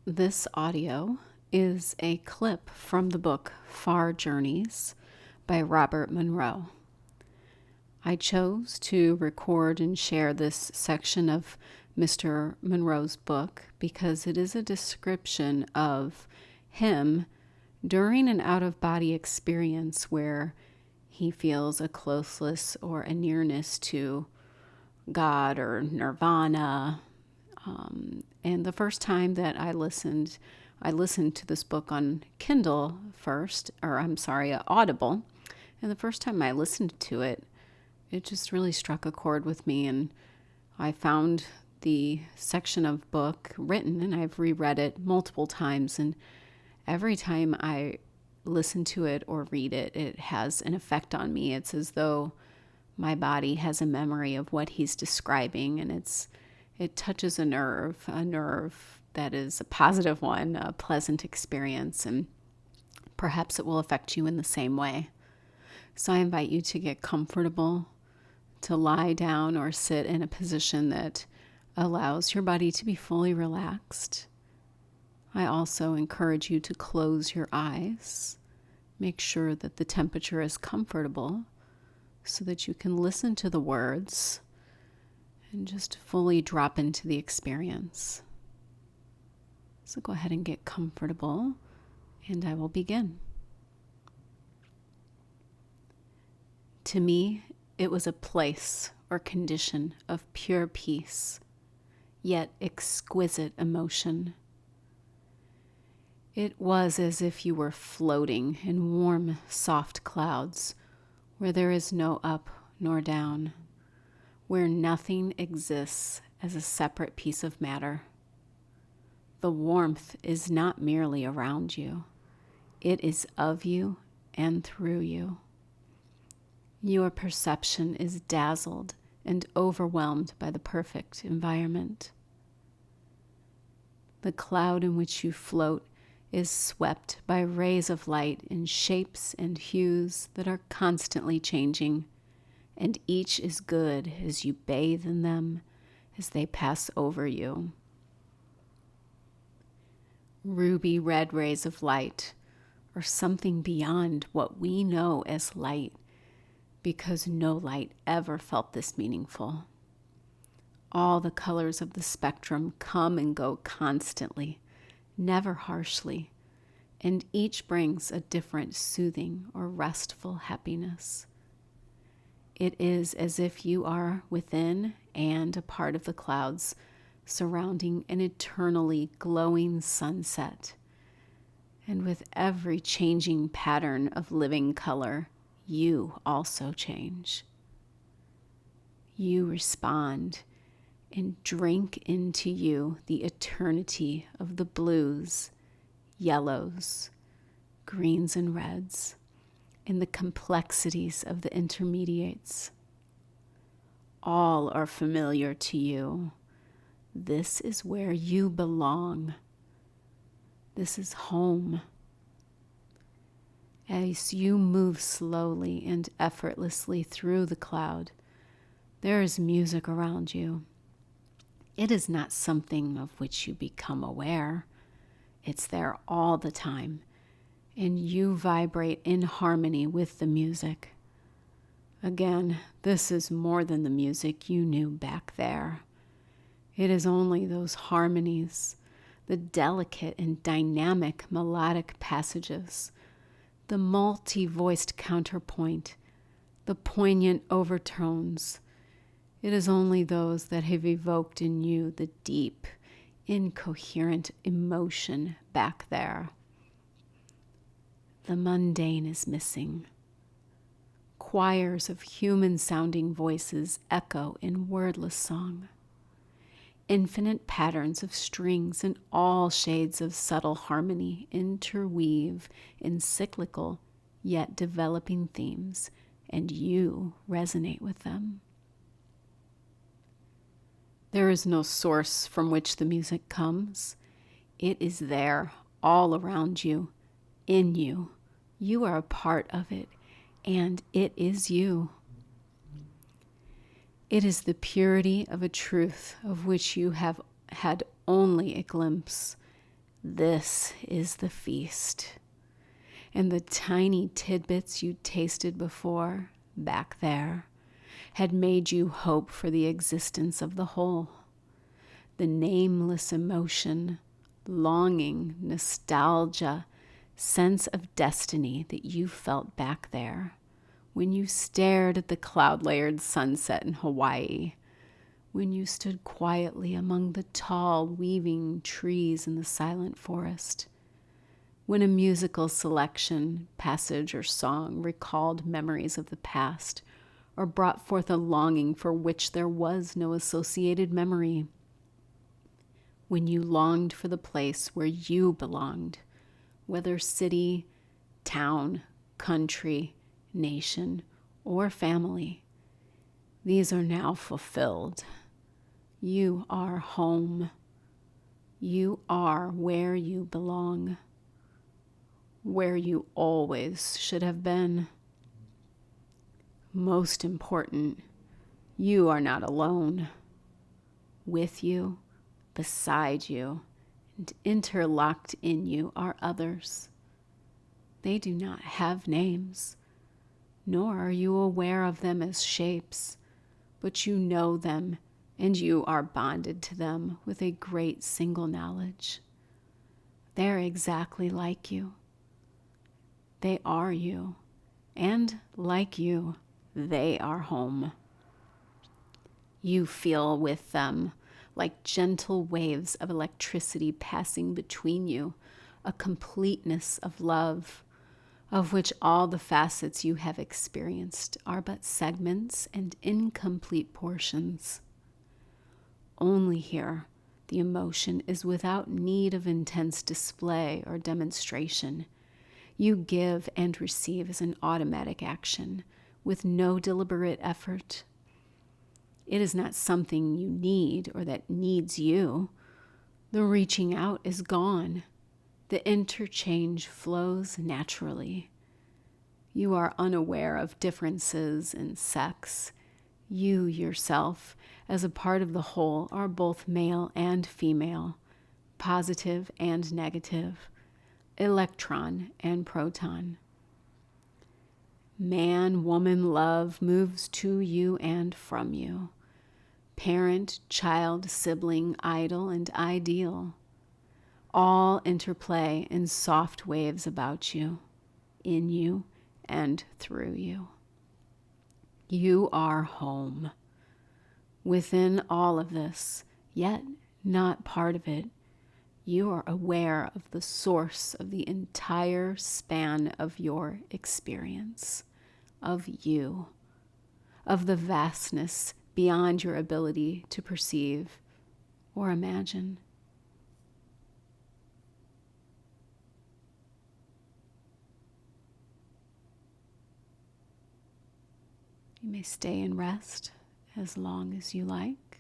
This audio is a clip from the book Far Journeys by Robert Monroe. I chose to record and share this section of Mr. Monroe's book because it is a description of him during an out-of-body experience where he feels a closeness or a nearness to God or nirvana. And the first time that I listened to this book on Kindle first, Audible. And the first time I listened to it, it just really struck a chord with me. And I found the section of book written, and I've reread it multiple times. And every time I listen to it or read it, it has an effect on me. It's as though my body has a memory of what he's describing, and it touches a nerve that is a positive one, a pleasant experience, and perhaps it will affect you in the same way. So I invite you to get comfortable, to lie down or sit in a position that allows your body to be fully relaxed. I also encourage you to close your eyes. Make sure that the temperature is comfortable so that you can listen to the words and just fully drop into the experience. So go ahead and get comfortable, and I will begin. To me, it was a place or condition of pure peace, yet exquisite emotion. It was as if you were floating in warm, soft clouds where there is no up nor down, where nothing exists as a separate piece of matter. The warmth is not merely around you, it is of you and through you. Your perception is dazzled and overwhelmed by the perfect environment. The cloud in which you float is swept by rays of light in shapes and hues that are constantly changing, and each is good as you bathe in them as they pass over you. Ruby red rays of light are something beyond what we know as light, because no light ever felt this meaningful. All the colors of the spectrum come and go constantly, never harshly, and each brings a different soothing or restful happiness. It is as if you are within and a part of the clouds surrounding an eternally glowing sunset. And with every changing pattern of living color, you also change. You respond and drink into you the eternity of the blues, yellows, greens, and reds, and the complexities of the intermediates. All are familiar to you. This is where you belong. This is home. As you move slowly and effortlessly through the cloud, there is music around you. It is not something of which you become aware. It's there all the time, and you vibrate in harmony with the music. Again, this is more than the music you knew back there. It is only those harmonies, the delicate and dynamic melodic passages, the multi-voiced counterpoint, the poignant overtones. It is only those that have evoked in you the deep, incoherent emotion back there. The mundane is missing. Choirs of human-sounding voices echo in wordless song. Infinite patterns of strings and all shades of subtle harmony interweave in cyclical yet developing themes, and you resonate with them. There is no source from which the music comes. It is there, all around you, in you. You are a part of it, and it is you. It is the purity of a truth of which you have had only a glimpse, This is the feast. And the tiny tidbits you tasted before, back there, had made you hope for the existence of the whole. The nameless emotion, longing, nostalgia, sense of destiny that you felt back there when you stared at the cloud-layered sunset in Hawaii, when you stood quietly among the tall, weaving trees in the silent forest, when a musical selection, passage, or song recalled memories of the past or brought forth a longing for which there was no associated memory, when you longed for the place where you belonged, whether city, town, country, nation, or family. These are now fulfilled. You are home. You are where you belong, where you always should have been. Most important, you are not alone. With you, beside you, and interlocked in you are others. They do not have names, nor are you aware of them as shapes, but you know them, and you are bonded to them with a great single knowledge. They're exactly like you. They are you, and like you, they are home. You feel with them like gentle waves of electricity passing between you, a completeness of love, of which all the facets you have experienced are but segments and incomplete portions. Only here, the emotion is without need of intense display or demonstration. You give and receive as an automatic action, with no deliberate effort. It is not something you need or that needs you. The reaching out is gone. The interchange flows naturally. You are unaware of differences in sex. You yourself, as a part of the whole, are both male and female, positive and negative, electron and proton. Man, woman, love moves to you and from you. Parent, child, sibling, idol, and ideal. All interplay in soft waves about you, in you, and through you. You are home. Within all of this, yet not part of it, you are aware of the source of the entire span of your experience, of you, of the vastness beyond your ability to perceive or imagine. You may stay and rest as long as you like.